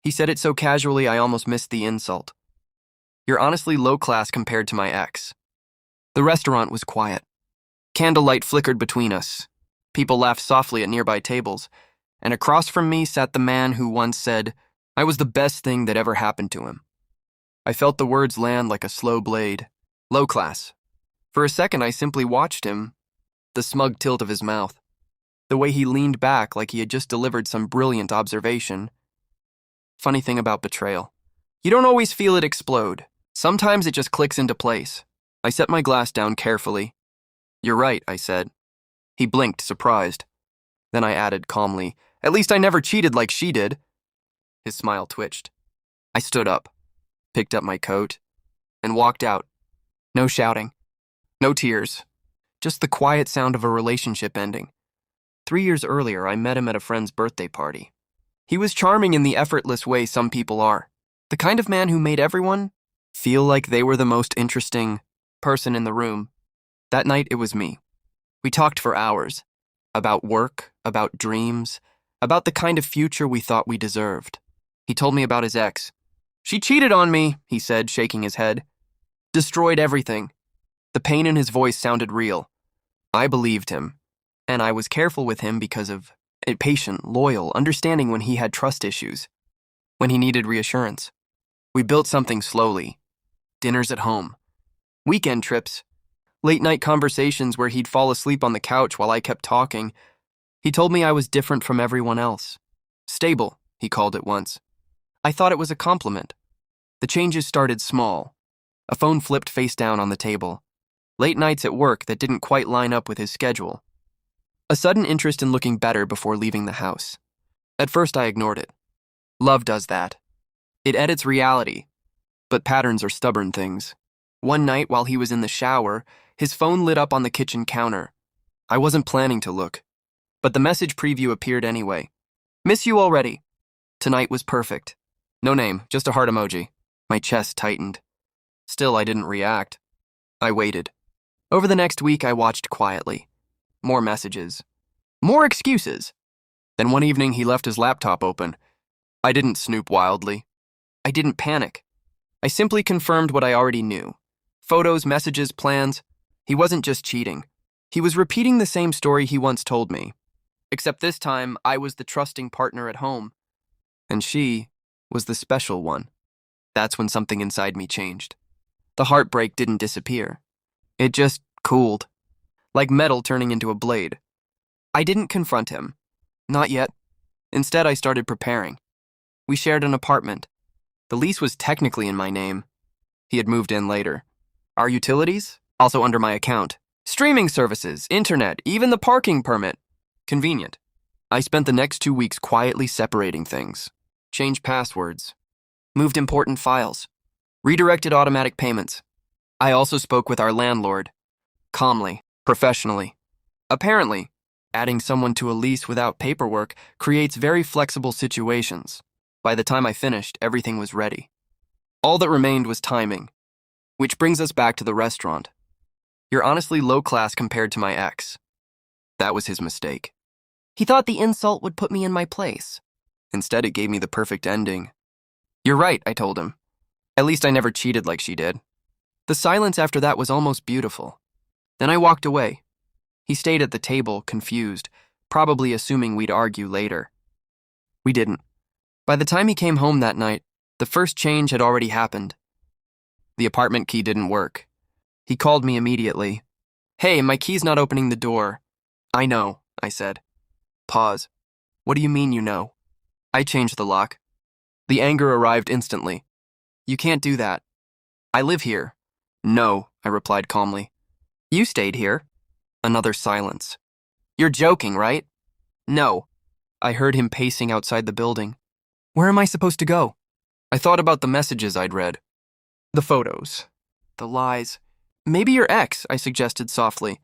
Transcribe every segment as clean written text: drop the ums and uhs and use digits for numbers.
He said it so casually I almost missed the insult. You're honestly low class compared to my ex. The restaurant was quiet. Candlelight flickered between us. People laughed softly at nearby tables, and across from me sat the man who once said I was the best thing that ever happened to him. I felt the words land like a slow blade. Low class. For a second, I simply watched him, the smug tilt of his mouth, the way he leaned back like he had just delivered some brilliant observation. Funny thing about betrayal. You don't always feel it explode. Sometimes it just clicks into place. I set my glass down carefully. You're right, I said. He blinked, surprised. Then I added calmly, at least I never cheated like she did. His smile twitched. I stood up, picked up my coat, and walked out. No shouting. No tears. Just the quiet sound of a relationship ending. 3 years earlier, I met him at a friend's birthday party. He was charming in the effortless way some people are. The kind of man who made everyone feel like they were the most interesting person in the room. That night, it was me. We talked for hours. About work, about dreams, about the kind of future we thought we deserved. He told me about his ex. She cheated on me, he said, shaking his head. Destroyed everything. The pain in his voice sounded real. I believed him, and I was careful with him because of patient, loyal, understanding when he had trust issues, when he needed reassurance. We built something slowly. Dinners at home. Weekend trips. Late-night conversations where he'd fall asleep on the couch while I kept talking. He told me I was different from everyone else. Stable, he called it once. I thought it was a compliment. The changes started small. A phone flipped face down on the table. Late nights at work that didn't quite line up with his schedule. A sudden interest in looking better before leaving the house. At first I ignored it. Love does that. It edits reality. But patterns are stubborn things. One night while he was in the shower, his phone lit up on the kitchen counter. I wasn't planning to look, but the message preview appeared anyway. Miss you already. Tonight was perfect. No name, just a heart emoji. My chest tightened. Still, I didn't react. I waited. Over the next week, I watched quietly. More messages. More excuses. Then one evening, he left his laptop open. I didn't snoop wildly. I didn't panic. I simply confirmed what I already knew. Photos, messages, plans. He wasn't just cheating. He was repeating the same story he once told me. Except this time, I was the trusting partner at home. And she was the special one. That's when something inside me changed. The heartbreak didn't disappear. It just cooled, like metal turning into a blade. I didn't confront him. Not yet. Instead, I started preparing. We shared an apartment. The lease was technically in my name. He had moved in later. Our utilities? Also under my account. Streaming services, internet, even the parking permit. Convenient. I spent the next 2 weeks quietly separating things. Changed passwords. Moved important files. Redirected automatic payments. I also spoke with our landlord. Calmly, professionally. Apparently, adding someone to a lease without paperwork creates very flexible situations. By the time I finished, everything was ready. All that remained was timing. Which brings us back to the restaurant. You're honestly low class compared to my ex. That was his mistake. He thought the insult would put me in my place. Instead, it gave me the perfect ending. You're right, I told him. At least I never cheated like she did. The silence after that was almost beautiful. Then I walked away. He stayed at the table, confused, probably assuming we'd argue later. We didn't. By the time he came home that night, the first change had already happened. The apartment key didn't work. He called me immediately. Hey, my key's not opening the door. I know, I said. Pause. What do you mean you know? I changed the lock. The anger arrived instantly. You can't do that. I live here. No, I replied calmly. You stayed here. Another silence. You're joking, right? No. I heard him pacing outside the building. Where am I supposed to go? I thought about the messages I'd read. The photos. The lies. Maybe your ex, I suggested softly,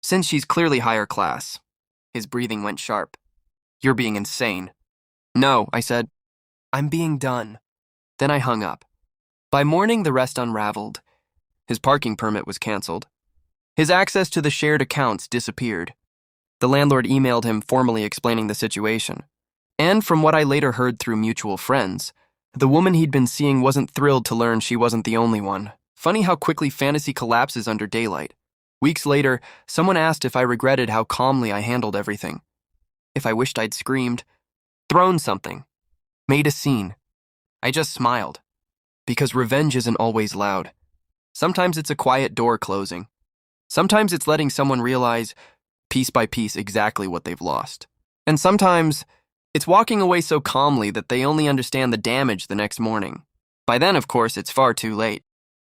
since she's clearly higher class. His breathing went sharp. You're being insane. No, I said. I'm being done. Then I hung up. By morning, the rest unraveled. His parking permit was canceled. His access to the shared accounts disappeared. The landlord emailed him formally explaining the situation. And from what I later heard through mutual friends, The woman he'd been seeing wasn't thrilled to learn she wasn't the only one. Funny how quickly fantasy collapses under daylight. Weeks later, someone asked if I regretted how calmly I handled everything. If I wished I'd screamed, thrown something, made a scene. I just smiled. Because revenge isn't always loud. Sometimes it's a quiet door closing. Sometimes it's letting someone realize, piece by piece, exactly what they've lost. And sometimes it's walking away so calmly that they only understand the damage the next morning. By then, of course, it's far too late.